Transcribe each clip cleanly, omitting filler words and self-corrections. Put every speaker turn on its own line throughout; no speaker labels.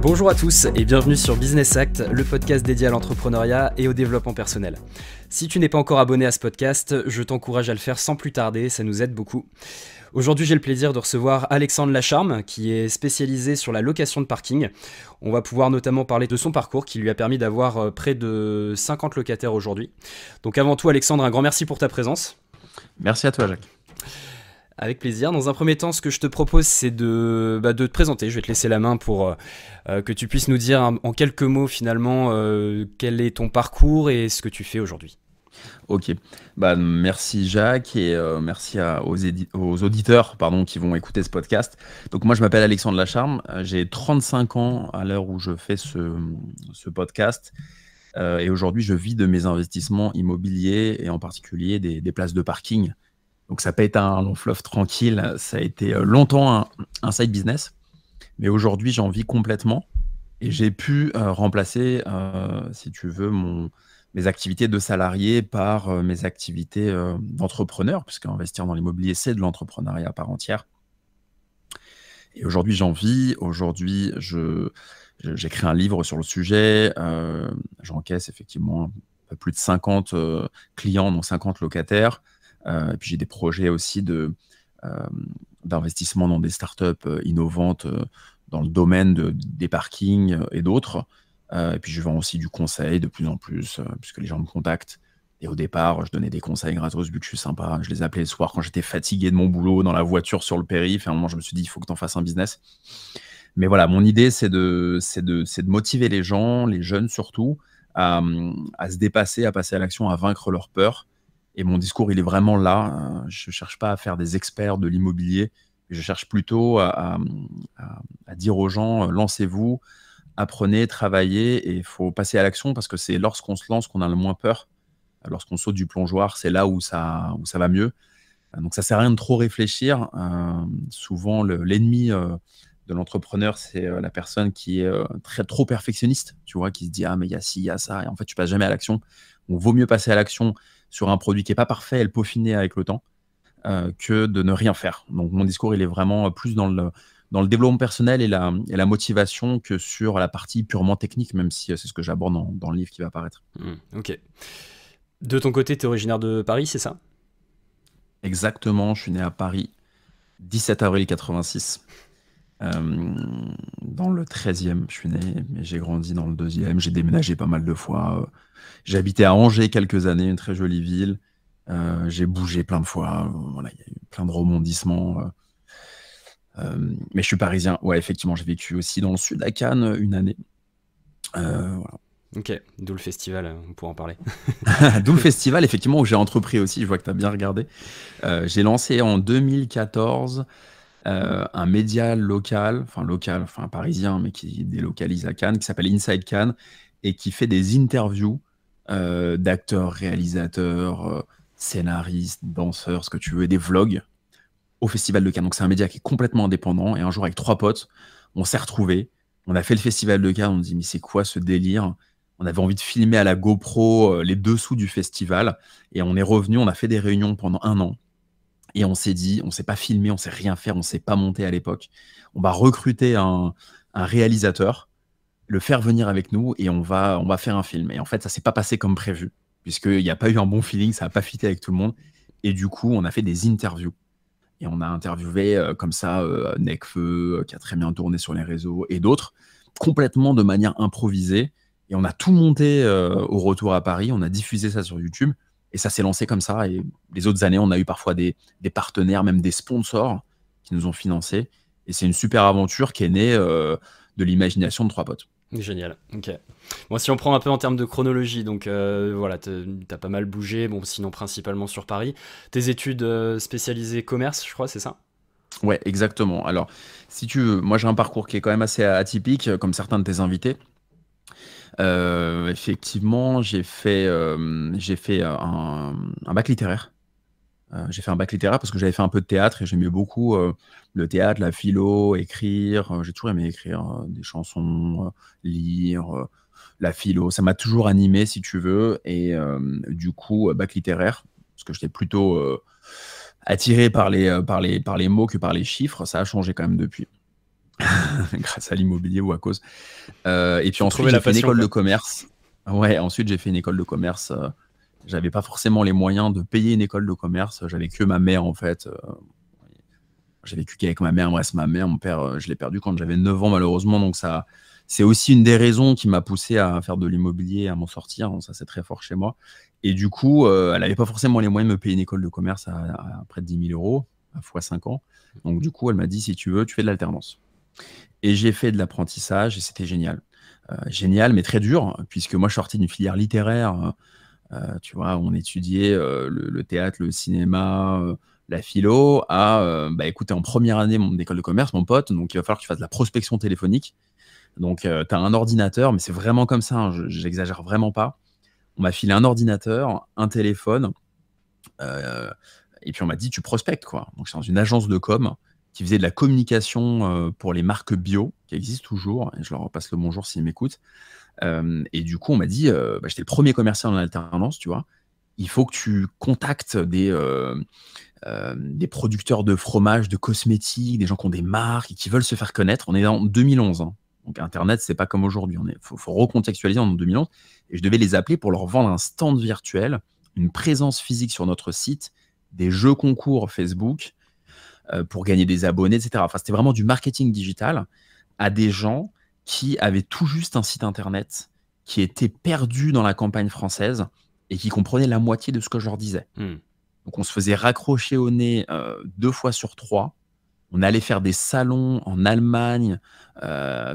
Bonjour à tous et bienvenue sur Business Act, le podcast dédié à l'entrepreneuriat et au développement personnel. Si tu n'es pas encore abonné à ce podcast, je t'encourage à le faire sans plus tarder, ça nous aide beaucoup. Aujourd'hui, j'ai le plaisir de recevoir Alexandre Lacharme, qui est spécialisé sur la location de parking. On va pouvoir notamment parler de son parcours qui lui a permis d'avoir près de 50 locataires aujourd'hui. Donc avant tout, Alexandre, un grand merci pour ta présence.
Merci à toi, Jacques.
Avec plaisir. Dans un premier temps, ce que je te propose, c'est de te présenter. Je vais te laisser la main pour que tu puisses nous dire en quelques mots finalement quel est ton parcours et ce que tu fais aujourd'hui.
Ok, merci Jacques et merci aux auditeurs qui vont écouter ce podcast. Donc moi je m'appelle Alexandre Lacharme, j'ai 35 ans à l'heure où je fais ce podcast et aujourd'hui je vis de mes investissements immobiliers et en particulier des places de parking. Donc ça n'a pas été un long fleuve tranquille, ça a été longtemps un side business, mais aujourd'hui j'en vis complètement et j'ai pu remplacer, si tu veux, mes activités de salarié par mes activités d'entrepreneur, puisque investir dans l'immobilier, c'est de l'entrepreneuriat à part entière. Et aujourd'hui, j'en vis. Aujourd'hui, j'ai créé un livre sur le sujet. J'encaisse effectivement un peu plus de 50 clients, donc 50 locataires. Et puis, j'ai des projets aussi d'investissement dans des startups innovantes dans le domaine des parkings et d'autres. Et puis je vends aussi du conseil de plus en plus, puisque les gens me contactent. Et au départ, je donnais des conseils gratos, vu que je suis sympa. Je les appelais le soir quand j'étais fatigué de mon boulot, dans la voiture, sur le périph'. Et à un moment, je me suis dit, il faut que tu en fasses un business. Mais voilà, mon idée, c'est de motiver les gens, les jeunes surtout, à se dépasser, à passer à l'action, à vaincre leur peur. Et mon discours, il est vraiment là. Je ne cherche pas à faire des experts de l'immobilier. Je cherche plutôt à dire aux gens, lancez-vous, apprenez, travaillez, et il faut passer à l'action parce que c'est lorsqu'on se lance qu'on a le moins peur. Lorsqu'on saute du plongeoir, c'est là où ça va mieux. Donc ça sert à rien de trop réfléchir. Souvent, l'ennemi de l'entrepreneur, c'est la personne qui est trop perfectionniste, tu vois, qui se dit « Ah, mais il y a ci, il y a ça », et en fait, tu passes jamais à l'action. Donc, vaut mieux passer à l'action sur un produit qui n'est pas parfait et le peaufiner avec le temps que de ne rien faire. Donc, mon discours, il est vraiment plus dans le développement personnel et la motivation que sur la partie purement technique, même si c'est ce que j'aborde dans le livre qui va apparaître.
Ok. De ton côté, tu es originaire de Paris, c'est ça?
Exactement, je suis né à Paris, 17 avril 86. Dans le 13e, je suis né, mais j'ai grandi dans le 2e. J'ai déménagé pas mal de fois. J'ai habité à Angers quelques années, une très jolie ville. J'ai bougé plein de fois. Voilà, il y a eu plein de rebondissements. Mais je suis parisien. Ouais, effectivement, j'ai vécu aussi dans le sud à Cannes une année. Voilà.
Ok, d'où le festival, on pourra en parler.
D'où le festival, effectivement, où j'ai entrepris aussi. Je vois que tu as bien regardé. J'ai lancé en 2014 un média local, enfin parisien, mais qui délocalise à Cannes, qui s'appelle Inside Cannes et qui fait des interviews d'acteurs, réalisateurs, scénaristes, danseurs, ce que tu veux, des vlogs au Festival de Cannes. Donc c'est un média qui est complètement indépendant. Et un jour, avec 3 potes, on s'est retrouvés. On a fait le Festival de Cannes. On se dit, mais c'est quoi ce délire? On avait envie de filmer à la GoPro les dessous du festival. Et on est revenu, on a fait des réunions pendant 1 an. Et on s'est dit, on ne sait pas filmer, on ne sait rien faire, on ne sait pas monter à l'époque. On va recruter un réalisateur, le faire venir avec nous et on va faire un film. Et en fait, ça ne s'est pas passé comme prévu, puisqu'il n'y a pas eu un bon feeling, ça n'a pas fité avec tout le monde. Et du coup, on a fait des interviews. Et on a interviewé comme ça Nekfeu, qui a très bien tourné sur les réseaux, et d'autres, complètement de manière improvisée. Et on a tout monté au retour à Paris, on a diffusé ça sur YouTube, et ça s'est lancé comme ça. Et les autres années, on a eu parfois des partenaires, même des sponsors qui nous ont financés. Et c'est une super aventure qui est née de l'imagination de 3 potes.
Génial, ok. Bon, si on prend un peu en termes de chronologie, donc voilà, t'as pas mal bougé, bon, sinon principalement sur Paris. Tes études spécialisées commerce, je crois, c'est ça?
Ouais, exactement. Alors, si tu veux, moi j'ai un parcours qui est quand même assez atypique, comme certains de tes invités. Effectivement, j'ai fait un bac littéraire. J'ai fait un bac littéraire parce que j'avais fait un peu de théâtre et j'aimais beaucoup le théâtre, la philo, écrire. J'ai toujours aimé écrire des chansons, lire, la philo. Ça m'a toujours animé, si tu veux. Et du coup, bac littéraire. parce que j'étais plutôt attiré par les mots que par les chiffres. Ça a changé quand même depuis, grâce à l'immobilier ou à cause. Et puis
Faut
ensuite,
trouver
j'ai
la
fait une
passion,
école de
quoi.
commerce. Ouais, ensuite, j'ai fait une école de commerce. J'avais pas forcément les moyens de payer une école de commerce. J'avais que ma mère, en fait. J'ai vécu qu'avec ma mère. Bref, ma mère, mon père, je l'ai perdu quand j'avais 9 ans, malheureusement. Donc, ça, c'est aussi une des raisons qui m'a poussé à faire de l'immobilier, à m'en sortir. Donc, ça, c'est très fort chez moi. Et du coup, elle n'avait pas forcément les moyens de me payer une école de commerce à près de 10 000 euros, à fois 5 ans. Donc, du coup, elle m'a dit, si tu veux, tu fais de l'alternance. Et j'ai fait de l'apprentissage et c'était génial. Génial, mais très dur, puisque moi, je sortais d'une filière littéraire. Tu vois, on étudiait le théâtre, le cinéma, la philo. Bah écoute, t'es en première année d'école de commerce, mon pote, donc il va falloir que tu fasses de la prospection téléphonique. Donc, tu as un ordinateur, mais c'est vraiment comme ça, hein, j'exagère vraiment pas. On m'a filé un ordinateur, un téléphone, et puis on m'a dit, tu prospectes, quoi. Donc, c'est dans une agence de com qui faisait de la communication pour les marques bio, qui existent toujours, et je leur repasse le bonjour s'ils m'écoutent. Et du coup, on m'a dit, bah, j'étais le premier commercial en alternance, tu vois. Il faut que tu contactes des producteurs de fromage, de cosmétiques, des gens qui ont des marques et qui veulent se faire connaître. On est en 2011, hein. Donc Internet, c'est pas comme aujourd'hui. Faut recontextualiser en 2011. Et je devais les appeler pour leur vendre un stand virtuel, une présence physique sur notre site, des jeux concours Facebook pour gagner des abonnés, etc. Enfin, c'était vraiment du marketing digital à des gens qui avaient tout juste un site internet, qui étaient perdus dans la campagne française et qui comprenaient la moitié de ce que je leur disais. Donc, on se faisait raccrocher au nez 2 fois sur 3. On allait faire des salons en Allemagne,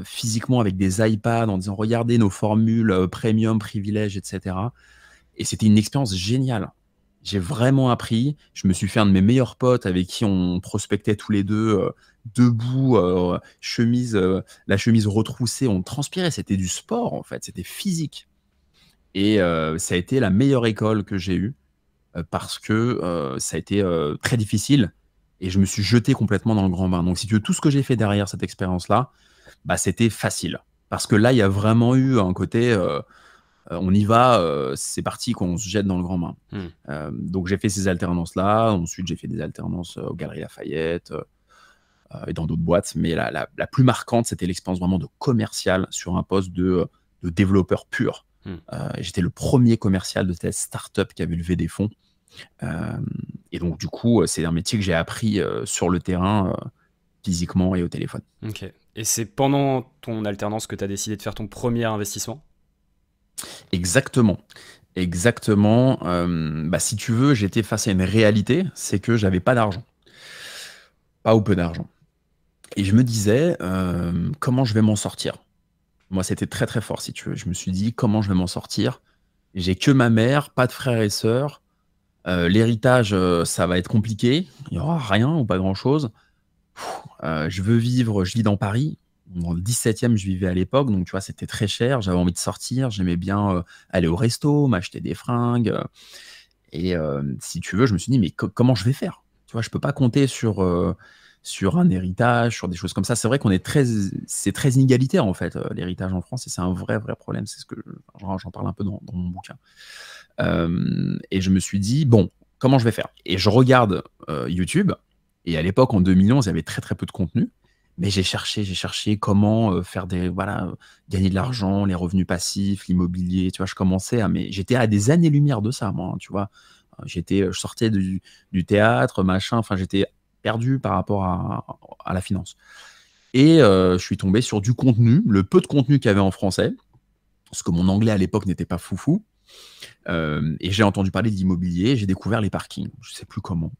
physiquement avec des iPads, en disant regardez nos formules premium, privilèges, etc. Et c'était une expérience géniale. J'ai vraiment appris. Je me suis fait un de mes meilleurs potes avec qui on prospectait tous les deux, debout, la chemise retroussée. On transpirait. C'était du sport, en fait. C'était physique. Et ça a été la meilleure école que j'ai eue parce que ça a été très difficile et je me suis jeté complètement dans le grand bain. Donc, si tu veux, tout ce que j'ai fait derrière cette expérience-là, bah, c'était facile. Parce que là, il y a vraiment eu un côté, on y va, c'est parti, qu'on se jette dans le grand bain. Donc, j'ai fait ces alternances-là. Ensuite, j'ai fait des alternances aux Galeries Lafayette et dans d'autres boîtes. Mais la plus marquante, c'était l'expérience vraiment de commercial sur un poste de développeur pur. J'étais le premier commercial de cette start-up qui avait levé des fonds. Et donc, du coup, c'est un métier que j'ai appris sur le terrain, physiquement et au téléphone.
Ok. Et c'est pendant ton alternance que tu as décidé de faire ton premier investissement?
Exactement. Exactement. Bah, si tu veux, j'étais face à une réalité, c'est que j'avais pas d'argent. Pas ou peu d'argent. Et je me disais, comment je vais m'en sortir? Moi, c'était très très fort, si tu veux. Je me suis dit, comment je vais m'en sortir? J'ai que ma mère, pas de frères et sœurs. L'héritage, ça va être compliqué. Il n'y aura rien ou pas grand-chose. Je vis dans Paris. Dans le 17e, je vivais à l'époque. Donc, tu vois, c'était très cher. J'avais envie de sortir. J'aimais bien aller au resto, m'acheter des fringues. Et si tu veux, je me suis dit, mais comment je vais faire? Tu vois, je peux pas compter sur un héritage, sur des choses comme ça. C'est vrai c'est très inégalitaire, en fait, l'héritage en France, et c'est un vrai, vrai problème. C'est ce que j'en parle un peu dans mon bouquin. Et je me suis dit, bon, comment je vais faire? Et je regarde YouTube, et à l'époque, en 2011, il y avait très, très peu de contenu, mais j'ai cherché comment faire gagner de l'argent, les revenus passifs, l'immobilier, tu vois, mais j'étais à des années-lumière de ça, moi, hein, tu vois. Je sortais du théâtre, machin, enfin, j'étais perdu par rapport à la finance. Et je suis tombé sur du contenu, le peu de contenu qu'il y avait en français, parce que mon anglais à l'époque n'était pas foufou. Et j'ai entendu parler de l'immobilier, j'ai découvert les parkings. Je sais plus comment.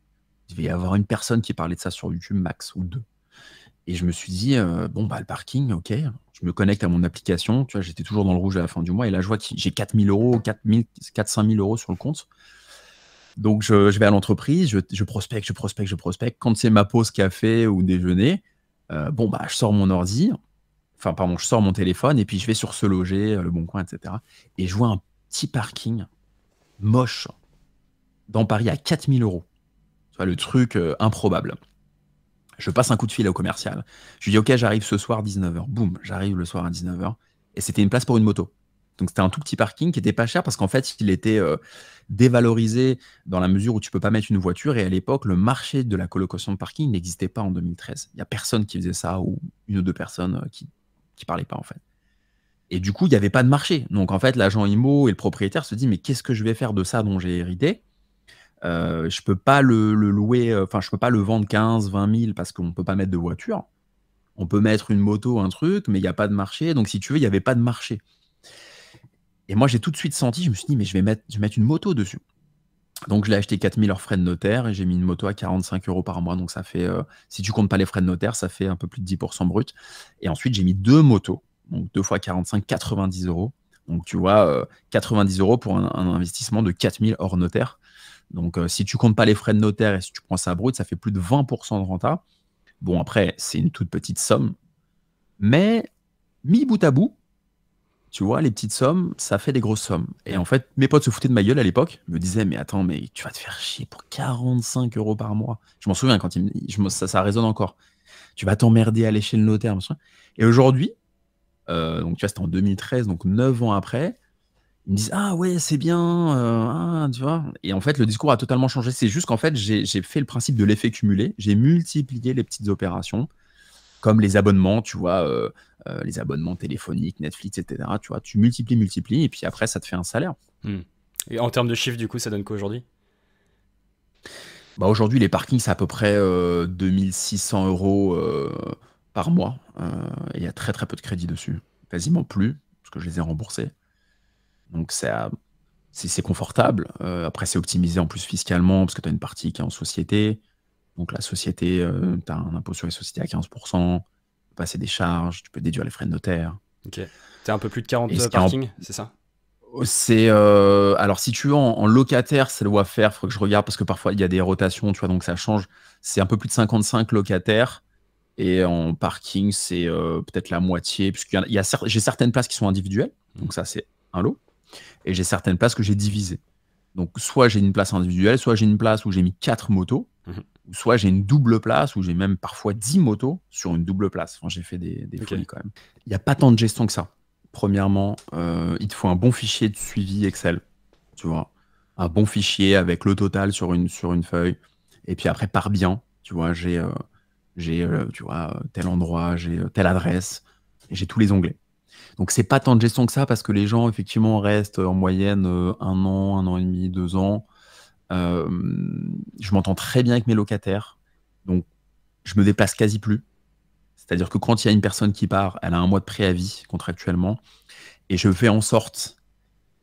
Il devait y avoir une personne qui parlait de ça sur YouTube, max, ou deux. Et je me suis dit, bon, bah, le parking, ok. Je me connecte à mon application. Tu vois, j'étais toujours dans le rouge à la fin du mois. Et là, je vois que j'ai 4 000 euros, 4 5 000 euros sur le compte. Donc, je vais à l'entreprise, je prospecte. Quand c'est ma pause café ou déjeuner, bon, bah, je sors mon ordi. Enfin, pardon, je sors mon téléphone et puis je vais sur Se Loger, Le Bon Coin, etc. Et je vois un petit parking moche dans Paris à 4 000 euros. Tu vois, le truc improbable. Je passe un coup de fil au commercial. Je lui dis, OK, j'arrive ce soir à 19h. Boum, j'arrive le soir à 19h. Et c'était une place pour une moto. Donc c'était un tout petit parking qui était pas cher parce qu'en fait, il était dévalorisé dans la mesure où tu peux pas mettre une voiture. Et à l'époque, le marché de la colocation de parking n'existait pas en 2013. Il y a personne qui faisait ça ou une ou deux personnes qui parlaient pas en fait. Et du coup, il n'y avait pas de marché. Donc en fait, l'agent IMO et le propriétaire se dit mais qu'est-ce que je vais faire de ça dont j'ai hérité? Je peux pas le louer, enfin je peux pas le vendre 15, 20 000 parce qu'on peut pas mettre de voiture. On peut mettre une moto, un truc, mais il n'y a pas de marché. Donc si tu veux, il n'y avait pas de marché. Et moi, j'ai tout de suite senti, je me suis dit, mais je vais mettre une moto dessus. Donc, je l'ai acheté 4 000 hors frais de notaire et j'ai mis une moto à 45 € par mois. Donc, ça fait, si tu comptes pas les frais de notaire, ça fait un peu plus de 10% brut. Et ensuite, j'ai mis 2 motos. Donc, 2 fois 45, 90 €. Donc, tu vois, 90 € pour un investissement de 4 000 hors notaire. Donc, si tu comptes pas les frais de notaire et si tu prends ça brut, ça fait plus de 20% de renta. Bon, après, c'est une toute petite somme. Mais, mis bout à bout, tu vois, les petites sommes, ça fait des grosses sommes. Et en fait, mes potes se foutaient de ma gueule à l'époque. Ils me disaient, mais attends, mais tu vas te faire chier pour 45 € par mois. Je m'en souviens quand ça résonne encore. Tu vas t'emmerder à aller chez le notaire. Machin. Et aujourd'hui, donc tu vois, c'était en 2013, donc 9 ans après, ils me disent, ah ouais, c'est bien, tu vois. Et en fait, le discours a totalement changé. C'est juste qu'en fait, j'ai fait le principe de l'effet cumulé. J'ai multiplié les petites opérations, comme les abonnements, tu vois, les abonnements téléphoniques, Netflix, etc. Tu vois, tu multiplies, et puis après, ça te fait un salaire.
Et en termes de chiffres, du coup, ça donne quoi aujourd'hui?
Bah aujourd'hui, les parkings, c'est à peu près 2600 € par mois. Et il y a très très peu de crédit dessus. Quasiment plus, parce que je les ai remboursés. Donc c'est confortable. Après, c'est optimisé en plus fiscalement, parce que tu as une partie qui est en société. Donc la société, tu as un impôt sur les sociétés à 15%, tu peux passer des charges, tu peux déduire les frais de notaire.
Ok. T'as un peu plus de 40
Et ce qui est
parkings, c'est ça?
alors si tu veux en locataire, ça doit faire, il faut que je regarde parce que parfois il y a des rotations, tu vois, donc ça change. C'est un peu plus de 55 locataires et en parking, c'est peut-être la moitié, puisqu'il y a, j'ai certaines places qui sont individuelles, donc ça c'est un lot, et j'ai certaines places que j'ai divisées. Donc soit j'ai une place individuelle, soit j'ai une place où j'ai mis 4 motos, ou soit j'ai une double place où j'ai même parfois 10 motos sur une double place. Enfin, j'ai fait des folies quand même. Il n'y a pas tant de gestion que ça. Premièrement, il te faut un bon fichier de suivi Excel, tu vois. Un bon fichier avec le total sur une feuille. Et puis après, par bien, tu vois, j'ai tu vois, tel endroit, j'ai telle adresse, et j'ai tous les onglets. Donc, c'est pas tant de gestion que ça parce que les gens, effectivement, restent en moyenne 1 an et demi, 2 ans. Je m'entends très bien avec mes locataires. Donc, je me déplace quasi plus. C'est-à-dire que quand il y a une personne qui part, elle a 1 mois de préavis contractuellement. Et je fais en sorte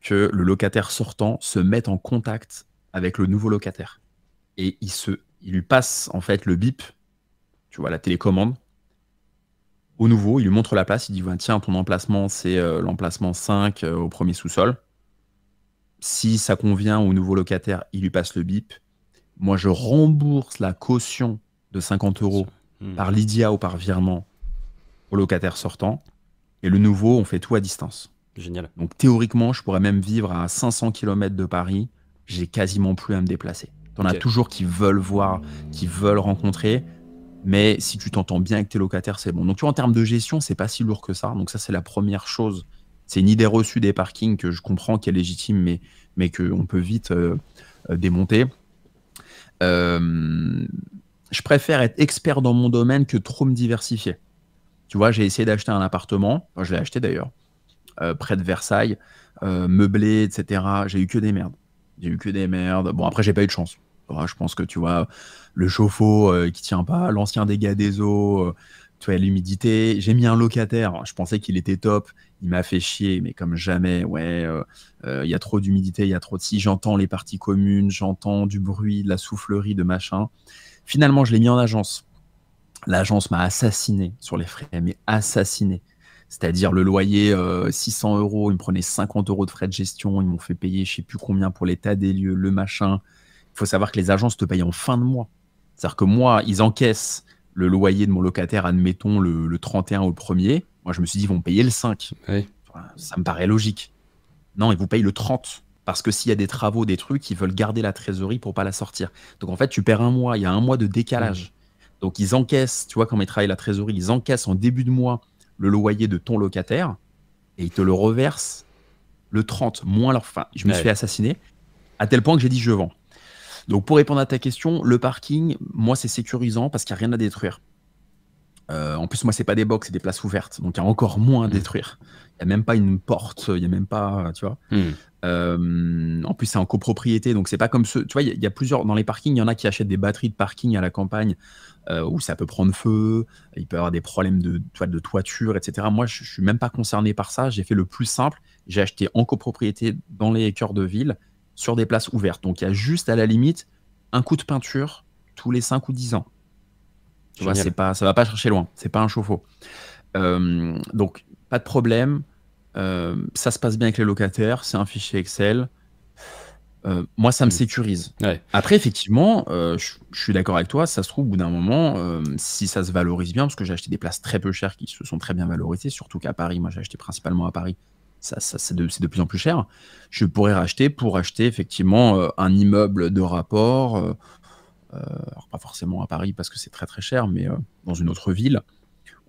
que le locataire sortant se mette en contact avec le nouveau locataire. Et il lui passe en fait le bip, tu vois, la télécommande. Au nouveau, il lui montre la place, il dit tiens, ton emplacement, c'est l'emplacement 5 au premier sous-sol. Si ça convient au nouveau locataire, il lui passe le bip. Moi, je rembourse la caution de 50 € par Lydia ou par virement au locataire sortant. Et le nouveau, on fait tout à distance.
Génial.
Donc théoriquement, je pourrais même vivre à 500 km de Paris. J'ai quasiment plus à me déplacer. T'en as toujours qui veulent voir, qui veulent rencontrer. Mais si tu t'entends bien avec tes locataires, c'est bon. Donc tu vois, en termes de gestion, c'est pas si lourd que ça. Donc ça, c'est la première chose. C'est une idée reçue des parkings que je comprends, qui est légitime, mais qu'on peut vite démonter. Je préfère être expert dans mon domaine que trop me diversifier. Tu vois, j'ai essayé d'acheter un appartement. Enfin, je l'ai acheté d'ailleurs, près de Versailles, meublé, etc. J'ai eu que des merdes. Bon, après, j'ai pas eu de chance. Je pense que, tu vois, le chauffe-eau qui tient pas, l'ancien dégât des eaux, tu vois, l'humidité. J'ai mis un locataire, je pensais qu'il était top. Il m'a fait chier, mais comme jamais. Ouais, il y a trop d'humidité, il y a trop de... Si j'entends les parties communes, j'entends du bruit, de la soufflerie, de machin. Finalement, je l'ai mis en agence. L'agence m'a assassiné sur les frais, mais assassiné. C'est-à-dire le loyer, 600 €, ils me prenaient 50 € de frais de gestion, ils m'ont fait payer je sais plus combien pour l'état des lieux, le machin. Il faut savoir que les agences te payent en fin de mois. C'est-à-dire que moi, ils encaissent le loyer de mon locataire, admettons, le 31 ou le 1er. Moi, je me suis dit, ils vont me payer le 5.
Oui.
Ça me paraît logique. Non, ils vous payent le 30. Parce que s'il y a des travaux, des trucs, ils veulent garder la trésorerie pour pas la sortir. Donc, en fait, tu perds 1 mois. Il y a 1 mois de décalage. Donc, ils encaissent, tu vois, quand ils travaillent la trésorerie, ils encaissent en début de mois le loyer de ton locataire et ils te le reversent le 30, moins leur fin. Je me suis
Ouais.
assassiné, à tel point que j'ai dit je vends. Donc pour répondre à ta question, le parking, moi c'est sécurisant parce qu'il n'y a rien à détruire. En plus, moi, c'est pas des box, c'est des places ouvertes, donc il y a encore moins à
Mm.
détruire. Il n'y a même pas une porte, il n'y a même pas, tu vois.
Mm.
En plus, c'est en copropriété, donc c'est pas comme ceux. Tu vois, il y a plusieurs. Dans les parkings, il y en a qui achètent des batteries de parking à la campagne où ça peut prendre feu, il peut y avoir des problèmes de toiture, etc. Moi, je suis même pas concerné par ça. J'ai fait le plus simple. J'ai acheté en copropriété dans les cœurs de ville sur des places ouvertes. Donc, il y a juste à la limite un coup de peinture tous les 5 ou 10 ans. Tu vois,
Génial.
ça va pas chercher loin. C'est pas un chauffe-eau. Donc, pas de problème. Ça se passe bien avec les locataires. C'est un fichier Excel. Moi, ça me
Mm.
sécurise.
Ouais.
Après, effectivement, je suis d'accord avec toi. Ça se trouve, au bout d'un moment, si ça se valorise bien, parce que j'ai acheté des places très peu chères qui se sont très bien valorisées, surtout qu'à Paris, moi, j'ai acheté principalement à Paris. C'est de plus en plus cher. Je pourrais racheter pour acheter effectivement un immeuble de rapport. Alors pas forcément à Paris parce que c'est très très cher, mais dans une autre ville,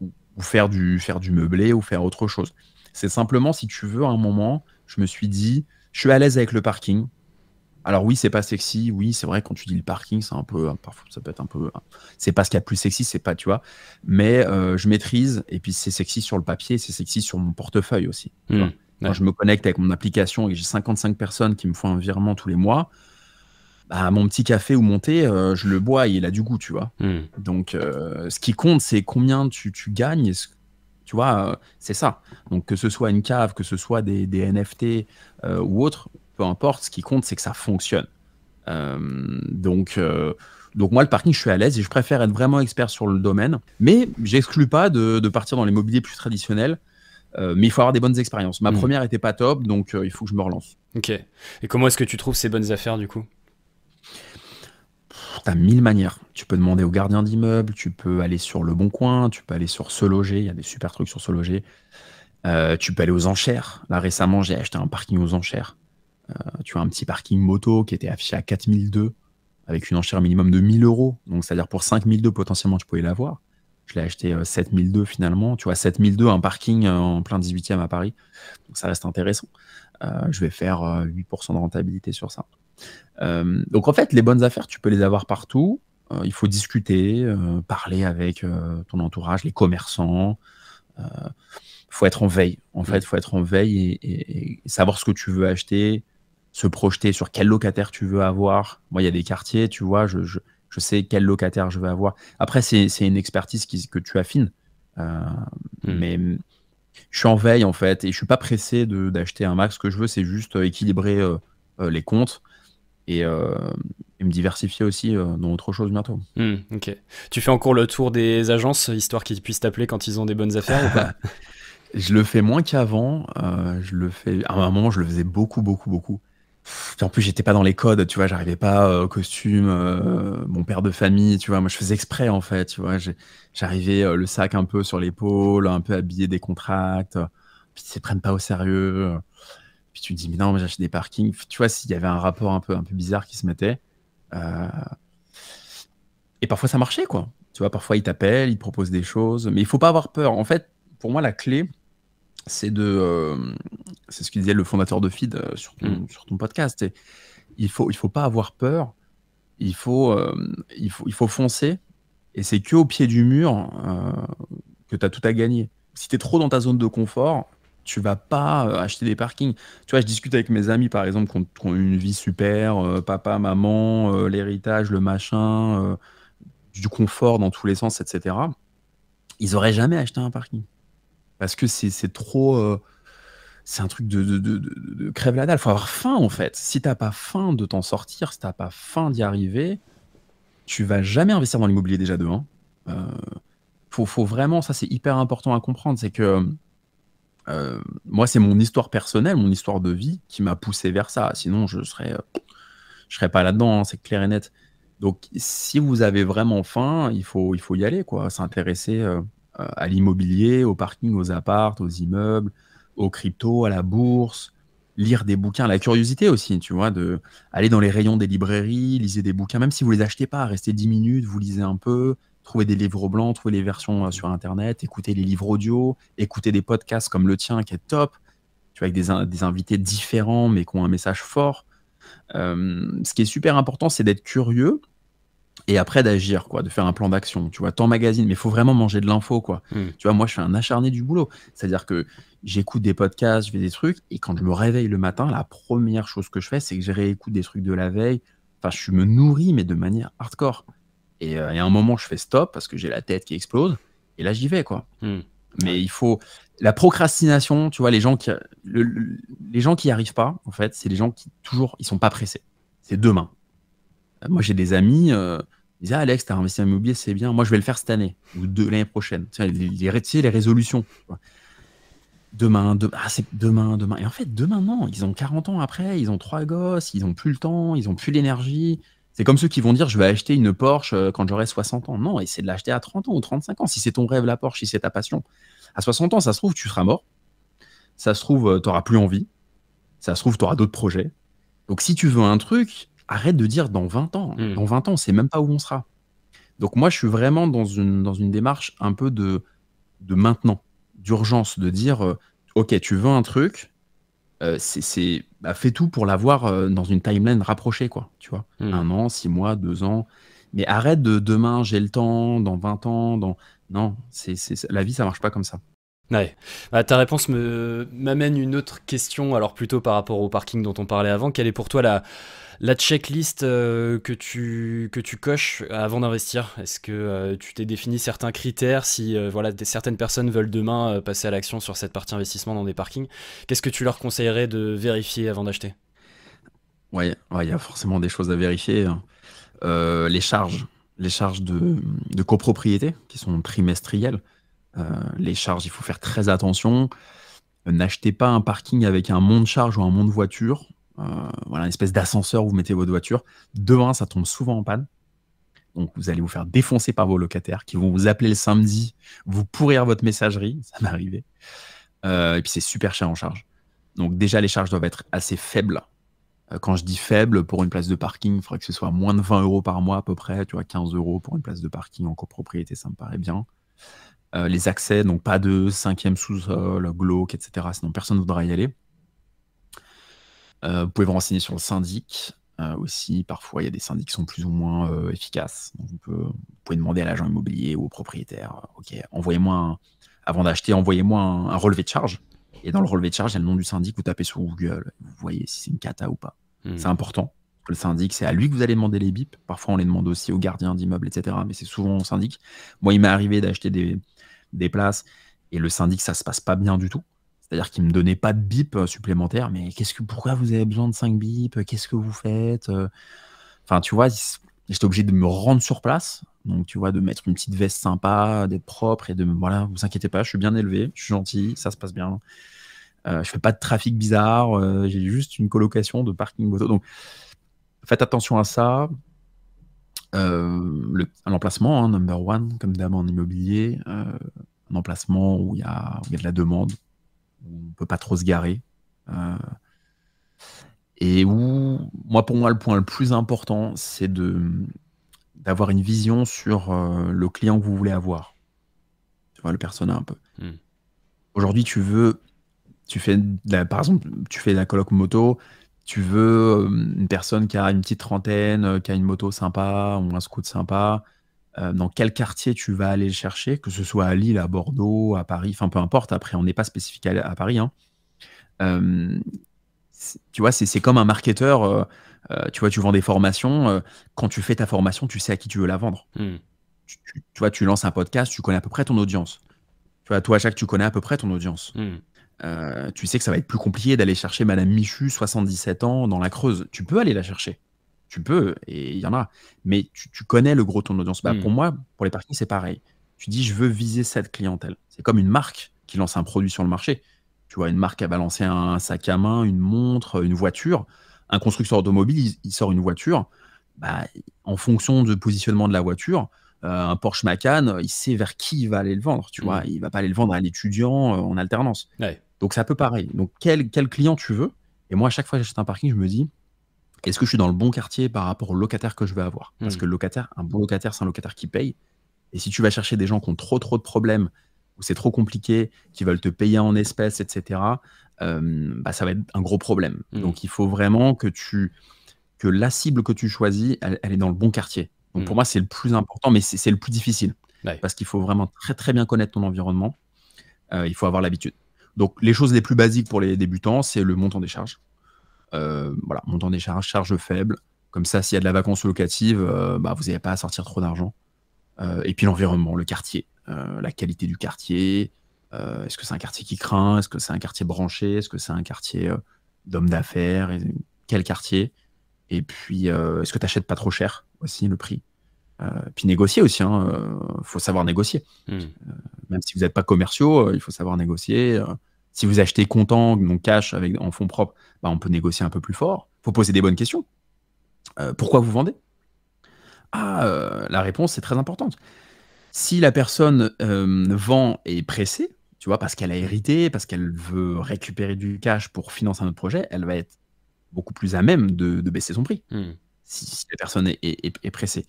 ou faire du meublé ou faire autre chose. C'est simplement, si tu veux, à un moment, je me suis dit, je suis à l'aise avec le parking. Alors oui, c'est pas sexy. Oui, c'est vrai, quand tu dis le parking, c'est un peu, parfois, ça peut être un peu, c'est pas ce qu'il y a de plus sexy, c'est pas, tu vois. Mais je maîtrise, et puis c'est sexy sur le papier, c'est sexy sur mon portefeuille aussi, tu
Mm.
vois. Quand
Ouais.
je me connecte avec mon application et que j'ai 55 personnes qui me font un virement tous les mois, bah, mon petit café ou mon thé, je le bois et il a du goût, tu vois.
Mm.
Donc, ce qui compte, c'est combien tu gagnes. Tu vois, c'est ça. Donc, que ce soit une cave, que ce soit des NFT ou autre, peu importe, ce qui compte, c'est que ça fonctionne. Donc moi, le parking, je suis à l'aise et je préfère être vraiment expert sur le domaine. Mais j'exclus pas de partir dans l'immobilier plus traditionnel. Mais il faut avoir des bonnes expériences. Ma
Mm.
première était pas top, donc il faut que je me relance.
Ok. Et comment est-ce que tu trouves ces bonnes affaires du coup?
T'as 1000 manières. Tu peux demander au gardien d'immeuble, tu peux aller sur Le Bon Coin, tu peux aller sur Se Loger, il y a des super trucs sur Se Loger. Tu peux aller aux enchères. Là, récemment, j'ai acheté un parking aux enchères. Tu as un petit parking moto qui était affiché à 4002 avec une enchère minimum de 1000 euros. Donc, c'est-à-dire pour 5002, potentiellement, tu pouvais l'avoir. Je l'ai acheté 7002 finalement. Tu vois, 7002, un parking en plein 18e à Paris. Donc, ça reste intéressant. Je vais faire 8% de rentabilité sur ça. Donc en fait, les bonnes affaires, tu peux les avoir partout. Il faut discuter, parler avec ton entourage, les commerçants. Il faut être en veille. En fait,
Mm.
il faut être en veille et savoir ce que tu veux acheter, se projeter sur quel locataire tu veux avoir. Moi, il y a des quartiers, tu vois, je sais quel locataire je veux avoir. Après, c'est une expertise que tu affines. Euh,
Mm.
mais je suis en veille, en fait, et je suis pas pressé d'acheter un max. Ce que je veux, c'est juste équilibrer les comptes et et me diversifier aussi dans autre chose bientôt.
Mm. Ok. Tu fais encore le tour des agences histoire qu'ils puissent t'appeler quand ils ont des bonnes affaires ou pas?
Je le fais moins qu'avant. Je le fais. À un moment, je le faisais beaucoup, beaucoup, beaucoup. Puis en plus, j'étais pas dans les codes, tu vois. J'arrivais pas au costume, mon père de famille, tu vois. Moi, je faisais exprès, en fait, tu vois. J'arrivais le sac un peu sur l'épaule, un peu habillé des contracts. Puis ils se prennent pas au sérieux. Puis tu te dis, mais non, mais j'achète des parkings. Tu vois, s'il y avait un rapport un peu bizarre qui se mettait. Euh, Et parfois, ça marchait, quoi. Tu vois, parfois, ils t'appellent, ils te proposent des choses. Mais il faut pas avoir peur. En fait, pour moi, la clé, c'est c'est ce que disait le fondateur de Feed
Mm.
sur ton podcast. Il faut pas avoir peur. Il faut, il faut foncer. Et c'est que au pied du mur que tu as tout à gagner. Si tu es trop dans ta zone de confort, tu vas pas acheter des parkings. Tu vois, je discute avec mes amis, par exemple, qui ont une vie super, papa, maman, l'héritage, le machin, du confort dans tous les sens, etc. Ils auraient jamais acheté un parking. Parce que c'est trop. C'est un truc de crève la dalle. Il faut avoir faim, en fait. Si t'as pas faim de t'en sortir, si t'as pas faim d'y arriver, tu vas jamais investir dans l'immobilier déjà de 1. Faut vraiment, ça c'est hyper important à comprendre, c'est que moi c'est mon histoire personnelle, mon histoire de vie qui m'a poussé vers ça. Sinon je serais pas là-dedans, hein, c'est clair et net. Donc si vous avez vraiment faim, il faut y aller, quoi. S'intéresser à l'immobilier, au parking, aux apparts, aux immeubles, aux cryptos, à la bourse, lire des bouquins, la curiosité aussi, tu vois, de aller dans les rayons des librairies, lisez des bouquins, même si vous les achetez pas, restez 10 minutes, vous lisez un peu, trouvez des livres blancs, trouvez les versions sur Internet, écoutez les livres audio, écoutez des podcasts comme le tien qui est top. tu vois, avec des invités différents, mais qui ont un message fort. Ce qui est super important, c'est d'être curieux et après d'agir, quoi, de faire un plan d'action. Tu vois, t'emmagasines, mais il faut vraiment manger de l'info, quoi.
Hmm.
Tu vois, moi, je suis un acharné du boulot. C'est-à-dire que j'écoute des podcasts, je fais des trucs, et quand je me réveille le matin, la première chose que je fais, c'est que je réécoute des trucs de la veille. Enfin, je me nourris, mais de manière hardcore. Et à un moment, je fais stop parce que j'ai la tête qui explose, et là, j'y vais, quoi.
Hmm.
Mais
Ouais.
il faut la procrastination, tu vois, les gens qui n'y arrivent pas, en fait, c'est les gens qui toujours, ils sont pas pressés. C'est demain. Moi, j'ai des amis, ils disent, ah, Alex, t'as investi en immobilier, c'est bien. Moi, je vais le faire cette année ou l'année prochaine. Tu sais, tu sais, les résolutions. Tu vois. C'est demain, demain. Et en fait, demain, non. Ils ont 40 ans après, ils ont 3 gosses, ils ont plus le temps, ils ont plus l'énergie. C'est comme ceux qui vont dire, je vais acheter une Porsche quand j'aurai 60 ans. Non, essaie de l'acheter à 30 ans ou 35 ans. Si c'est ton rêve, la Porsche, si c'est ta passion. À 60 ans, ça se trouve, tu seras mort. Ça se trouve, tu n'auras plus envie. Ça se trouve, tu auras d'autres projets. Donc, si tu veux un truc, arrête de dire dans 20 ans.
Hmm.
Dans 20 ans, on ne sait même pas où on sera. Donc, moi, je suis vraiment dans une démarche un peu de maintenant, d'urgence, de dire, OK, tu veux un truc, fais tout pour l'avoir dans une timeline rapprochée, quoi. Tu vois,
Hmm.
1 an, 6 mois, 2 ans. Mais arrête de demain, j'ai le temps, dans 20 ans, Non, la vie, ça marche pas comme ça.
Ouais. Bah, ta réponse m'amène une autre question, alors plutôt par rapport au parking dont on parlait avant. Quelle est pour toi la checklist que tu coches avant d'investir? Est-ce que tu t'es défini certains critères? Si voilà, certaines personnes veulent demain passer à l'action sur cette partie investissement dans des parkings, qu'est-ce que tu leur conseillerais de vérifier avant d'acheter?
Ouais, ouais, il y a forcément des choses à vérifier, hein. Les charges, de copropriété qui sont trimestrielles. Les charges, il faut faire très attention. N'achetez pas un parking avec un monte charge ou un monte voiture. Voilà, une espèce d'ascenseur où vous mettez votre voiture. Demain, ça tombe souvent en panne. Donc, vous allez vous faire défoncer par vos locataires qui vont vous appeler le samedi, vous pourrir votre messagerie. Ça m'est arrivé. Et puis, c'est super cher en charge. Donc, déjà, les charges doivent être assez faibles. Quand je dis faible, pour une place de parking, il faudrait que ce soit moins de 20 € par mois à peu près. Tu vois, 15 € pour une place de parking en copropriété, ça me paraît bien. Les accès, donc pas de 5e sous-sol, glauque, etc. Sinon, personne ne voudra y aller. Vous pouvez vous renseigner sur le syndic. Aussi, parfois, il y a des syndics qui sont plus ou moins efficaces. Donc, vous pouvez demander à l'agent immobilier ou au propriétaire, OK, avant d'acheter, envoyez-moi un relevé de charge. Et dans le relevé de charge, il y a le nom du syndic, vous tapez sur Google, vous voyez si c'est une cata ou pas.
Hmm.
C'est important. Le syndic, c'est à lui que vous allez demander les bips. Parfois, on les demande aussi aux gardiens d'immeubles, etc. Mais c'est souvent au syndic. Moi, il m'est arrivé d'acheter des places et le syndic, ça se passe pas bien du tout. C'est-à-dire qu'il me donnait pas de bip supplémentaire. Mais pourquoi vous avez besoin de 5 bips? Qu'est-ce que vous faites? Enfin, tu vois, j'étais obligé de me rendre sur place. Donc, tu vois, de mettre une petite veste sympa, d'être propre et voilà, vous inquiétez pas, je suis bien élevé, je suis gentil, ça se passe bien. Je fais pas de trafic bizarre, j'ai juste une colocation de parking moto. Donc, faites attention à ça. L'emplacement, hein, number one, comme d'hab en immobilier. Un emplacement où il y a de la demande, où on ne peut pas trop se garer. Et pour moi, le point le plus important, c'est d'avoir une vision sur le client que vous voulez avoir. Tu vois, le persona un peu.
Hmm.
Aujourd'hui, par exemple, tu fais de la coloc moto, tu veux une personne qui a une petite trentaine, qui a une moto sympa ou un scoot sympa. Dans quel quartier tu vas aller le chercher, que ce soit à Lille, à Bordeaux, à Paris, enfin peu importe, après on n'est pas spécifique à Paris, hein. Tu vois, c'est comme un marketeur, tu vois, tu vends des formations, quand tu fais ta formation, tu sais à qui tu veux la vendre.
Hmm.
Tu vois, tu lances un podcast, tu connais à peu près ton audience. Tu vois, toi, Jacques, tu connais à peu près ton audience.
Hmm.
Tu sais que ça va être plus compliqué d'aller chercher Madame Michu, 77 ans, dans la Creuse. Tu peux aller la chercher. Tu peux, et il y en a. Mais tu connais le gros de ton audience.
Hmm.
Pour moi, pour les parkings, c'est pareil. Tu dis, je veux viser cette clientèle. C'est comme une marque qui lance un produit sur le marché. Tu vois, une marque, elle va lancer un sac à main, une montre, une voiture. Un constructeur automobile, il sort une voiture. En fonction du positionnement de la voiture, un Porsche Macan, il sait vers qui il va aller le vendre. Tu vois, il va pas aller le vendre à l'étudiant en alternance.
Ouais.
Donc, c'est un peu pareil. Donc, quel client tu veux? Et moi, à chaque fois que j'achète un parking, je me dis, est-ce que je suis dans le bon quartier par rapport au locataire que je vais avoir? Parce que un bon locataire, c'est un locataire qui paye. Et si tu vas chercher des gens qui ont trop de problèmes, où c'est trop compliqué, qui veulent te payer en espèces, etc., bah, ça va être un gros problème.
Mmh.
Donc il faut vraiment que la cible que tu choisis, elle est dans le bon quartier. Donc pour
Mmh.
moi, c'est le plus important, mais c'est le plus difficile.
Ouais.
Parce qu'il faut vraiment très, très bien connaître ton environnement. Il faut avoir l'habitude. Donc les choses les plus basiques pour les débutants, c'est le montant des charges. Voilà, montant des charges, charges faibles. Comme ça, s'il y a de la vacance locative, bah, vous n'avez pas à sortir trop d'argent. Et puis l'environnement, le quartier, la qualité du quartier. Est-ce que c'est un quartier qui craint? Est-ce que c'est un quartier branché? Est-ce que c'est un quartier d'hommes d'affaires? Quel quartier? Et puis, est-ce que tu achètes pas trop cher aussi, le prix? Puis négocier aussi, hein, faut savoir négocier.
Mmh.
Même si vous n'êtes pas commerciaux, il faut savoir négocier. Si vous achetez comptant, donc cash, en fonds propres, bah, on peut négocier un peu plus fort. Il faut poser des bonnes questions. Pourquoi vous vendez? La réponse est très importante. Si la personne vend et est pressée, tu vois, parce qu'elle a hérité, parce qu'elle veut récupérer du cash pour financer un autre projet, elle va être beaucoup plus à même de baisser son prix.
Mmh.
Si la personne est pressée.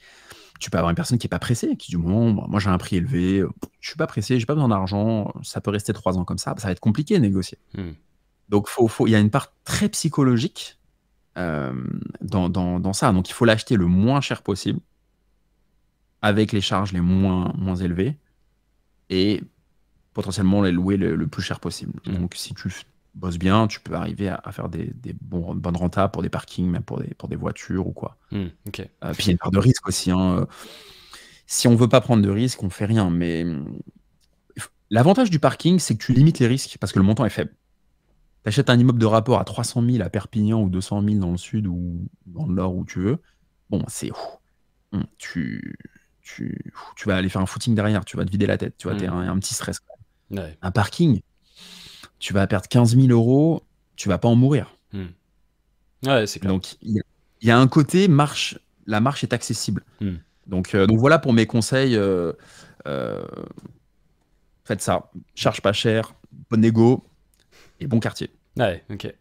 Tu peux avoir une personne qui est pas pressée, qui dit: «Bon, bah, moi j'ai un prix élevé, je suis pas pressé, j'ai pas besoin d'argent, ça peut rester 3 ans comme ça». Ça va être compliqué à négocier.
Mmh.
Donc il y a une part très psychologique, dans ça. Donc il faut l'acheter le moins cher possible, avec les charges les moins élevées et potentiellement les louer le plus cher possible.
Mmh.
Donc si tu bosses bien, tu peux arriver à faire des bonnes rentas pour des parkings, même pour des voitures ou quoi.
Mmh. OK.
Puis il y a une part de risque aussi, hein, si on veut pas prendre de risques, on fait rien. Mais l'avantage du parking, c'est que tu limites les risques parce que le montant est faible. Tu achètes un immeuble de rapport à 300 000 à Perpignan ou 200 000 dans le sud ou dans le nord où tu veux. Bon, c'est tu vas aller faire un footing derrière, tu vas te vider la tête, tu vois,
Mmh.
un petit stress.
Ouais.
Un parking, tu vas perdre 15 000 €, tu vas pas en mourir.
Mmh. Ouais, c'est clair.
Donc il y a un côté la marche est accessible.
Mmh.
Donc voilà pour mes conseils. Faites ça. Charge pas cher, bonne négo et bon quartier.
Ouais, OK.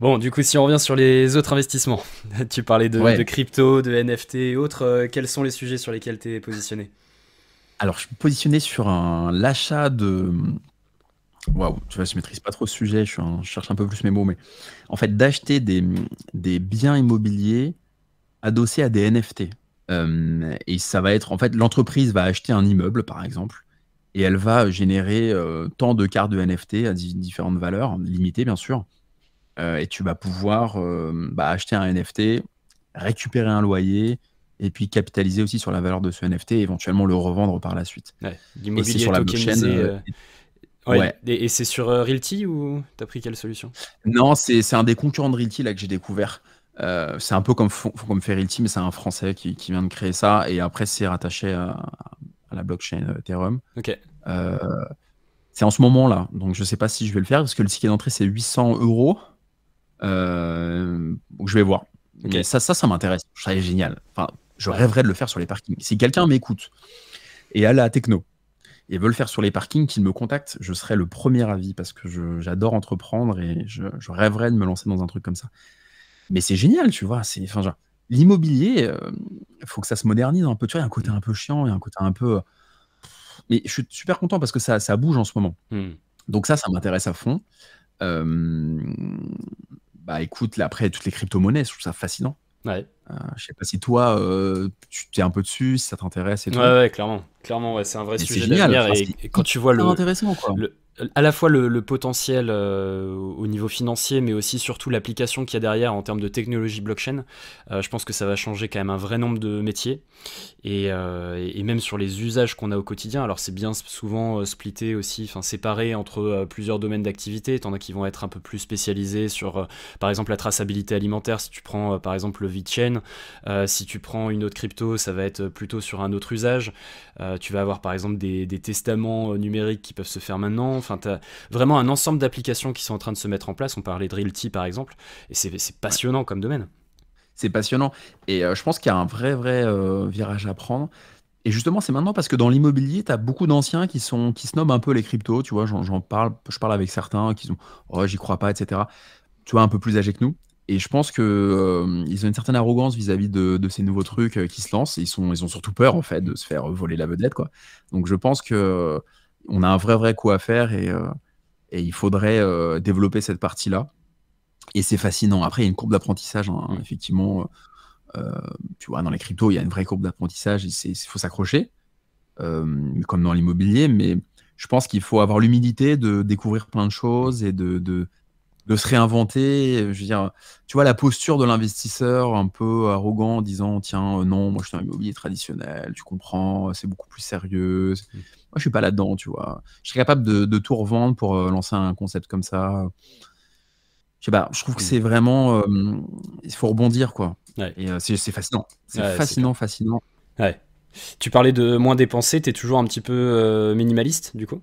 Bon, du coup, si on revient sur les autres investissements, tu parlais de
Ouais.
crypto, de NFT et autres, quels sont les sujets sur lesquels tu es positionné?
Alors, je suis positionné sur l'achat de. Waouh, tu vois, je maîtrise pas trop ce sujet, je cherche un peu plus mes mots, mais en fait, d'acheter des biens immobiliers adossés à des NFT. Et ça va être, en fait, l'entreprise va acheter un immeuble, par exemple, et elle va générer tant de cartes de NFT à différentes valeurs, limitées, bien sûr. Et tu vas pouvoir acheter un NFT, récupérer un loyer, et puis capitaliser aussi sur la valeur de ce NFT et éventuellement le revendre par la suite.
Ouais,
Et c'est
l'immobilier
sur la blockchain.
tokenisé. Ouais,
Ouais.
et c'est sur Realty ou t'as pris quelle solution?
Non, c'est un des concurrents de Realty là, que j'ai découvert. C'est un peu comme fait Realty, mais c'est un Français qui vient de créer ça. Et après, c'est rattaché à la blockchain Ethereum.
Ok.
C'est en ce moment là, donc je sais pas si je vais le faire parce que le ticket d'entrée c'est 800 €. Donc je vais voir.
Ok.
Mais ça m'intéresse. Je trouve ça génial. Enfin, je
Ouais.
rêverais de le faire sur les parkings. Si quelqu'un m'écoute et a la techno et veut le faire sur les parkings, qu'il me contacte, je serai le premier avis parce que j'adore entreprendre et je rêverais de me lancer dans un truc comme ça. Mais c'est génial, tu vois. Enfin, genre, l'immobilier, il faut que ça se modernise un peu. Tu vois, il y a un côté un peu chiant, il y a un côté un peu. Mais je suis super content parce que ça bouge en ce moment.
Hmm.
Donc ça m'intéresse à fond. Écoute, là, après, toutes les crypto-monnaies, je trouve ça fascinant.
Ouais.
Je sais pas si toi, tu es un peu dessus, si ça t'intéresse et tout.
Ouais, clairement. Clairement, ouais, c'est un vrai
Mais c'est
sujet
génial.
d'avenir.
Enfin,
Et quand tu vois
hyper intéressant, quoi.
à la fois le potentiel au niveau financier, mais aussi surtout l'application qu'il y a derrière en termes de technologie blockchain, je pense que ça va changer quand même un vrai nombre de métiers. Et même sur les usages qu'on a au quotidien. Alors c'est bien souvent splitté aussi, enfin séparé entre plusieurs domaines d'activité. T'en as qui vont être un peu plus spécialisés sur, par exemple, la traçabilité alimentaire. Si tu prends par exemple le VeChain, si tu prends une autre crypto, ça va être plutôt sur un autre usage. Tu vas avoir par exemple des testaments numériques qui peuvent se faire maintenant. Enfin, tu as vraiment un ensemble d'applications qui sont en train de se mettre en place. On parlait de Realty par exemple, et c'est passionnant comme domaine.
C'est passionnant. Et je pense qu'il y a un vrai virage à prendre. Et justement, c'est maintenant parce que dans l'immobilier, tu as beaucoup d'anciens qui snobent un peu les cryptos. Tu vois, je parle avec certains qui sont oh, j'y crois pas, etc. Tu vois, un peu plus âgés que nous. Et je pense que ils ont une certaine arrogance vis-à-vis de ces nouveaux trucs qui se lancent. Et ils ont surtout peur, en fait, de se faire voler la vedette, quoi. Donc, je pense que on a un vrai coup à faire. Et il faudrait développer cette partie-là. Et c'est fascinant. Après, il y a une courbe d'apprentissage, hein, effectivement. Tu vois, dans les cryptos, il y a une vraie courbe d'apprentissage. Il faut s'accrocher, comme dans l'immobilier. Mais je pense qu'il faut avoir l'humilité de découvrir plein de choses et de se réinventer. Je veux dire, tu vois, la posture de l'investisseur un peu arrogant en disant, tiens, non, moi je suis un immobilier traditionnel, tu comprends, c'est beaucoup plus sérieux. Moi, je suis pas là-dedans, tu vois. Je serais capable de tout revendre pour lancer un concept comme ça. Je sais pas, je trouve que c'est vraiment, il faut rebondir, quoi.
Ouais.
Et c'est fascinant. C'est
Ouais, c'est
fascinant,
clair.
fascinant.
Ouais. Tu parlais de moins dépenser, t'es toujours un petit peu minimaliste, du coup?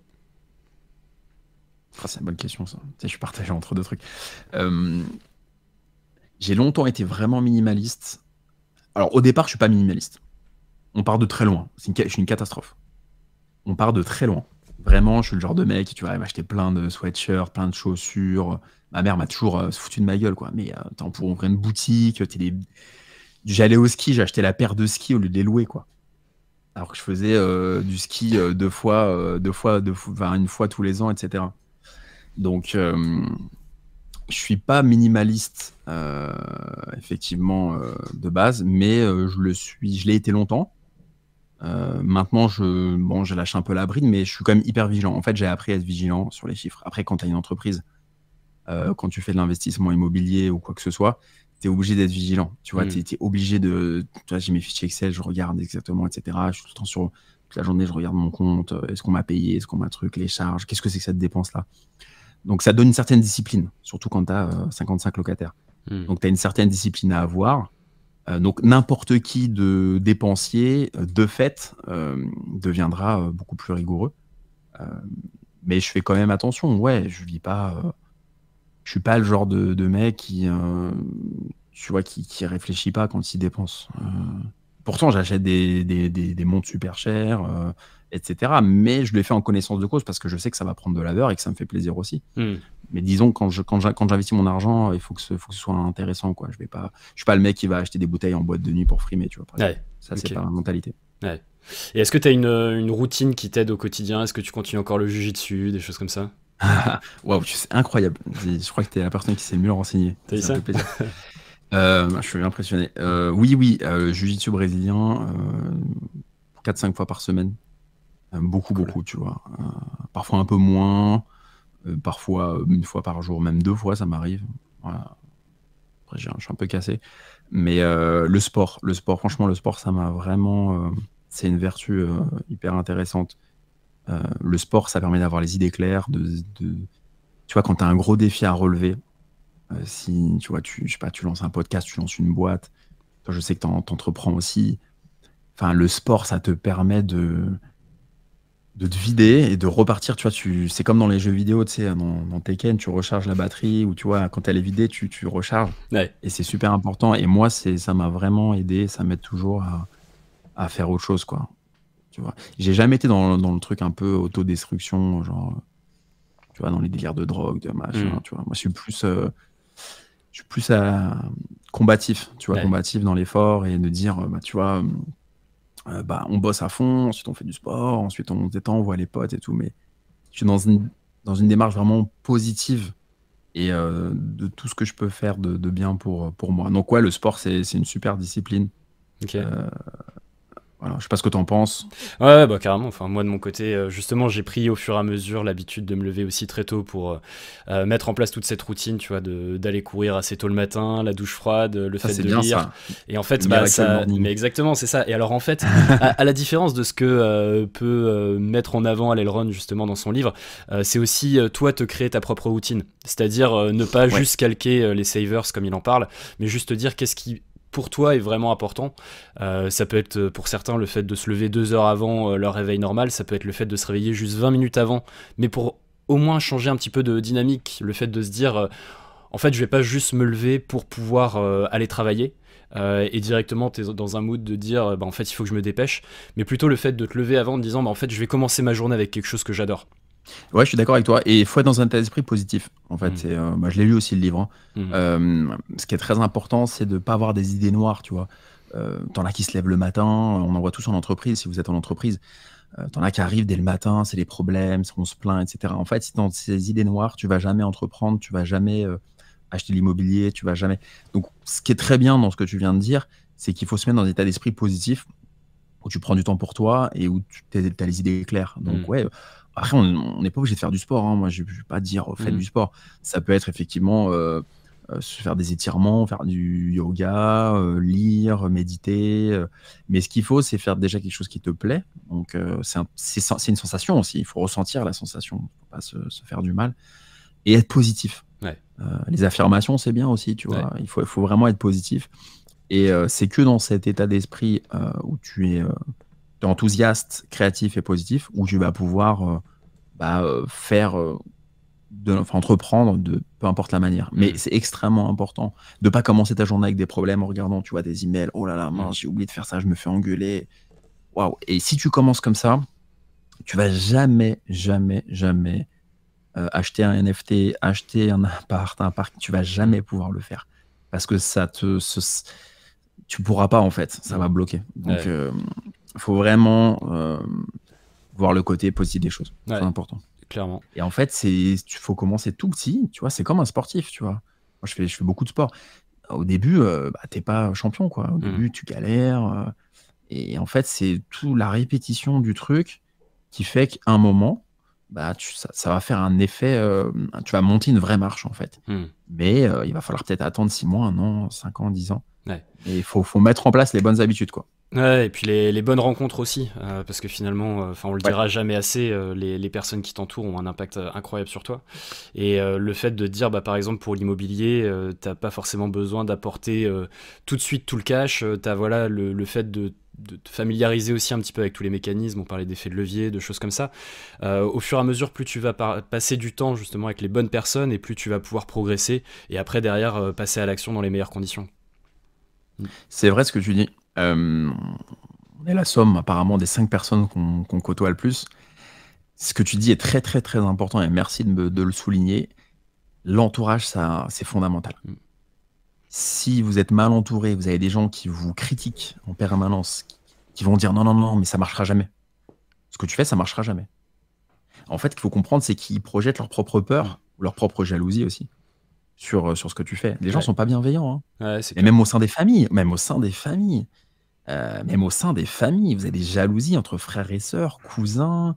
Ah, c'est une bonne question, ça. Tu sais, je suis partagé entre deux trucs. Euh, j'ai longtemps été vraiment minimaliste. Alors, au départ, je suis pas minimaliste. On part de très loin. Je suis une catastrophe. On part de très loin. Vraiment, je suis le genre de mec qui, tu vois, m'acheter plein de sweatshirts, plein de chaussures. Ma mère m'a toujours foutu de ma gueule, quoi. Mais attends, pour ouvrir une boutique, j'allais au ski, j'achetais la paire de skis au lieu de les louer, quoi. Alors que je faisais du ski enfin, une fois tous les ans, etc. Donc, je suis pas minimaliste, effectivement, de base, mais je l'ai été longtemps. Maintenant, bon, je lâche un peu la bride, mais je suis quand même hyper vigilant. En fait, j'ai appris à être vigilant sur les chiffres. Après, quand tu as une entreprise, quand tu fais de l'investissement immobilier ou quoi que ce soit, tu es obligé d'être vigilant. Tu vois, tu es obligé de. Tu vois, j'ai mes fichiers Excel, je regarde exactement, etc. Je suis tout le temps toute la journée, je regarde mon compte. Est-ce qu'on m'a payé? Est-ce qu'on m'a truc? Les charges? Qu'est-ce que c'est que cette dépense-là? Donc, ça donne une certaine discipline, surtout quand tu as 55 locataires. Donc, tu as une certaine discipline à avoir. Donc, n'importe qui de dépensier, de fait, deviendra beaucoup plus rigoureux. Mais je fais quand même attention. Ouais, je vis pas. Je suis pas le genre de mec qui, tu vois, qui réfléchit pas quand il dépense. Pourtant, j'achète des montres super chères, etc. Mais je le fais en connaissance de cause parce que je sais que ça va prendre de la valeur et que ça me fait plaisir aussi. Mais disons, quand j'investis mon argent, il faut que ce soit intéressant, quoi. Je suis pas le mec qui va acheter des bouteilles en boîte de nuit pour frimer, tu vois.
Ouais,
ça, c'est pas ma mentalité.
Ouais. Et est-ce que tu as une routine qui t'aide au quotidien? Est-ce que tu continues encore le jujitsu, des choses comme ça?
Waouh, c'est incroyable. Je crois que tu es la personne qui s'est mieux renseignée.
T'as vu
Ça
ça?
me fait plaisir. Je suis impressionné. Oui, jiu-jitsu brésilien, 4-5 fois par semaine. Beaucoup,
Cool.
beaucoup, tu vois. Parfois un peu moins, parfois une fois par jour, même 2 fois, ça m'arrive. Voilà. Après, je suis un peu cassé. Mais le sport, franchement, le sport, ça m'a vraiment. C'est une vertu hyper intéressante. Le sport, ça permet d'avoir les idées claires. Tu vois, quand tu as un gros défi à relever, si tu vois, je sais pas, tu lances un podcast, tu lances une boîte, toi, je sais que t'entreprends aussi. Enfin, le sport, ça te permet de te vider et de repartir. Tu vois, c'est comme dans les jeux vidéo, tu sais, dans Tekken, tu recharges la batterie ou tu vois, quand elle est vidée, tu recharges.
Ouais.
Et c'est super important. Et moi, ça m'a vraiment aidé. Ça m'aide toujours à faire autre chose, quoi. Tu vois, j'ai jamais été dans le truc un peu autodestruction, genre, tu vois, dans les délires de drogue, de machin, tu vois. Moi, je suis plus combatif, tu vois,
Ouais.
combatif dans l'effort et de dire, bah, tu vois, bah, on bosse à fond, ensuite on fait du sport, ensuite on se détend, on voit les potes et tout, mais je suis dans une démarche vraiment positive et de tout ce que je peux faire de bien pour moi. Donc ouais, le sport, c'est une super discipline.
Ok.
Voilà, je sais pas ce que tu en penses.
Ouais, bah carrément. Enfin, moi de mon côté, justement, j'ai pris au fur et à mesure l'habitude de me lever aussi très tôt pour mettre en place toute cette routine, tu vois, d'aller courir assez tôt le matin, la douche froide, le
Ça,
fait
c'est
de
bien
lire.
ça.
Et en fait,
Le
bah
miracle
ça,
morning.
mais exactement, c'est ça. Et alors en fait, à la différence de ce que peut mettre en avant Alelron justement dans son livre, c'est aussi toi te créer ta propre routine. C'est-à-dire ne pas
Ouais.
juste calquer les savers comme il en parle, mais juste te dire qu'est-ce qui pour toi est vraiment important. Ça peut être pour certains le fait de se lever 2 heures avant leur réveil normal, ça peut être le fait de se réveiller juste 20 minutes avant, mais pour au moins changer un petit peu de dynamique, le fait de se dire en fait je vais pas juste me lever pour pouvoir aller travailler, et directement t'es dans un mood de dire bah, en fait il faut que je me dépêche, mais plutôt le fait de te lever avant en te disant bah, en fait je vais commencer ma journée avec quelque chose que j'adore.
Ouais, je suis d'accord avec toi. Et il faut être dans un état d'esprit positif. En fait, bah, je l'ai lu aussi le livre, hein. Ce qui est très important, c'est de ne pas avoir des idées noires, tu vois. T'en as qui se lèvent le matin, on en voit tous en entreprise, si vous êtes en entreprise. T'en as qui arrivent dès le matin, c'est les problèmes, on se plaint, etc. En fait, si dans ces idées noires, tu vas jamais entreprendre, tu vas jamais acheter l'immobilier, tu vas jamais. Donc, ce qui est très bien dans ce que tu viens de dire, c'est qu'il faut se mettre dans un état d'esprit positif où tu prends du temps pour toi et où tu as les idées claires. Donc, ouais, après, on n'est pas obligé de faire du sport, hein. Moi, je ne vais pas dire faites du sport. Ça peut être effectivement se faire des étirements, faire du yoga, lire, méditer. Mais ce qu'il faut, c'est faire déjà quelque chose qui te plaît. Donc, c'est une sensation aussi. Il faut ressentir la sensation. Il ne faut pas se faire du mal. Et être positif.
Ouais.
Les affirmations, c'est bien aussi, tu vois. Il faut vraiment être positif. Et c'est que dans cet état d'esprit où tu es enthousiaste, créatif et positif, où tu vas pouvoir faire, entreprendre de peu importe la manière. Mais c'est extrêmement important de ne pas commencer ta journée avec des problèmes en regardant, tu vois, des emails. Oh là là, mince, j'ai oublié de faire ça, je me fais engueuler. Waouh. Et si tu commences comme ça, tu vas jamais, jamais, jamais acheter un NFT, acheter un appart, tu vas jamais pouvoir le faire. Parce que tu pourras pas, en fait, ça va bloquer. Donc, il faut vraiment voir le côté positif des choses. C'est important.
Clairement.
Et en fait, il faut commencer tout petit, tu vois, c'est comme un sportif, tu vois. Moi, je fais beaucoup de sport. Au début, t'es pas champion, quoi. Au début, tu galères. Et en fait, c'est toute la répétition du truc qui fait qu'à un moment, ça va faire un effet, tu vas monter une vraie marche, en fait. Mais il va falloir peut-être attendre 6 mois, 1 an, 5 ans, 10 ans. Et il faut mettre en place les bonnes habitudes, quoi.
Ouais, et puis les bonnes rencontres aussi, parce que finalement, on le dira jamais assez, les personnes qui t'entourent ont un impact incroyable sur toi. Et le fait de dire, par exemple, pour l'immobilier, t'as pas forcément besoin d'apporter tout de suite tout le cash. T'as voilà, le fait de te familiariser aussi un petit peu avec tous les mécanismes. On parlait d'effet de levier, de choses comme ça. Au fur et à mesure, plus tu vas passer du temps justement avec les bonnes personnes, et plus tu vas pouvoir progresser, et après, derrière, passer à l'action dans les meilleures conditions.
C'est vrai ce que tu dis. On est la somme apparemment des 5 personnes qu'on côtoie le plus. Ce que tu dis est très très très important et merci de le souligner. L'entourage, c'est fondamental. Si vous êtes mal entouré, vous avez des gens qui vous critiquent en permanence, qui vont dire non, non, non, mais ça marchera jamais. Ce que tu fais, ça marchera jamais. En fait, ce qu'il faut comprendre, c'est qu'ils projettent leur propre peur, ou leur propre jalousie aussi, sur ce que tu fais. Les gens sont pas bienveillants, hein. Et même au sein des familles, même au sein des familles, vous avez des jalousies entre frères et sœurs, cousins,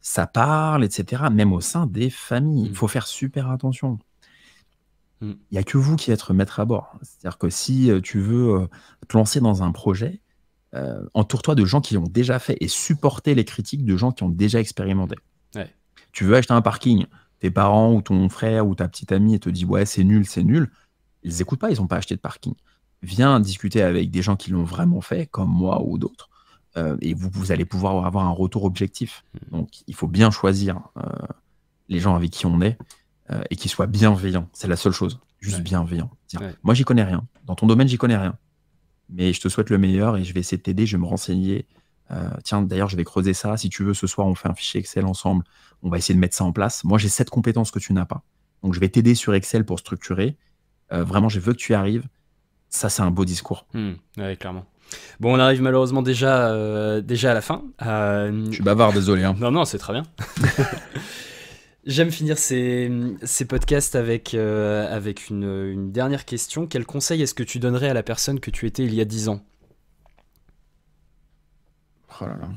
ça parle, etc. Même au sein des familles, il faut faire super attention. Il n'y a que vous qui êtes maître à bord. C'est-à-dire que si tu veux te lancer dans un projet, entoure-toi de gens qui l'ont déjà fait et supporter les critiques de gens qui ont déjà expérimenté. Tu veux acheter un parking, tes parents ou ton frère ou ta petite amie te dit ouais, c'est nul, ils n'écoutent pas, ils n'ont pas acheté de parking. Viens discuter avec des gens qui l'ont vraiment fait, comme moi ou d'autres, et vous allez pouvoir avoir un retour objectif. Donc, il faut bien choisir les gens avec qui on est et qui soient bienveillants. C'est la seule chose, juste bienveillant. Moi, j'y connais rien. Dans ton domaine, j'y connais rien. Mais je te souhaite le meilleur et je vais essayer de t'aider, je vais me renseigner. Tiens, d'ailleurs, je vais creuser ça. Si tu veux, ce soir, on fait un fichier Excel ensemble. On va essayer de mettre ça en place. Moi, j'ai cette compétence que tu n'as pas. Donc, je vais t'aider sur Excel pour structurer. Vraiment, je veux que tu y arrives. Ça, c'est un beau discours.
Ouais, clairement. Bon, on arrive malheureusement déjà à la fin.
Je suis bavard, désolé. Hein.
Non, c'est très bien. J'aime finir ces podcasts avec une dernière question. Quel conseil est-ce que tu donnerais à la personne que tu étais il y a 10 ans ?
Oh là là.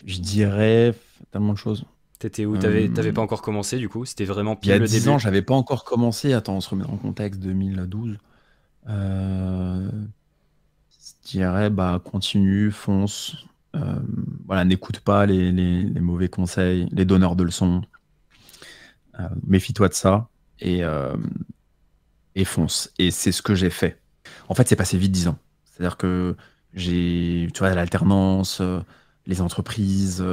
Je dirais tellement de choses.
T'étais où ? T'avais pas encore commencé du coup ? C'était vraiment pile le début ?
Il y a 10 ans, j'avais pas encore commencé. Attends, on se remet en contexte, 2012. Je dirais, continue, fonce. Voilà, n'écoute pas les mauvais conseils, les donneurs de leçons. Méfie-toi de ça et fonce. Et c'est ce que j'ai fait. En fait, c'est passé vite 10 ans. C'est-à-dire que tu vois, l'alternance, les entreprises,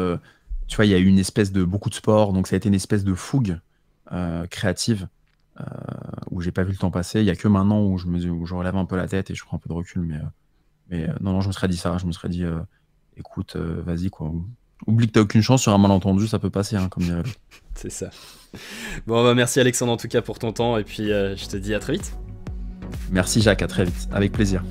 tu vois, il y a eu une espèce de beaucoup de sport, donc ça a été une espèce de fougue créative où j'ai pas vu le temps passer. Il y a que maintenant où je relève un peu la tête et je prends un peu de recul, mais non, je me serais dit ça. Je me serais dit, écoute, vas-y quoi. Oublie que t'as aucune chance sur un malentendu, ça peut passer, hein, comme dirait l'autre.
C'est ça. Bon, merci Alexandre en tout cas pour ton temps et puis je te dis à très vite.
Merci Jacques, à très vite, avec plaisir.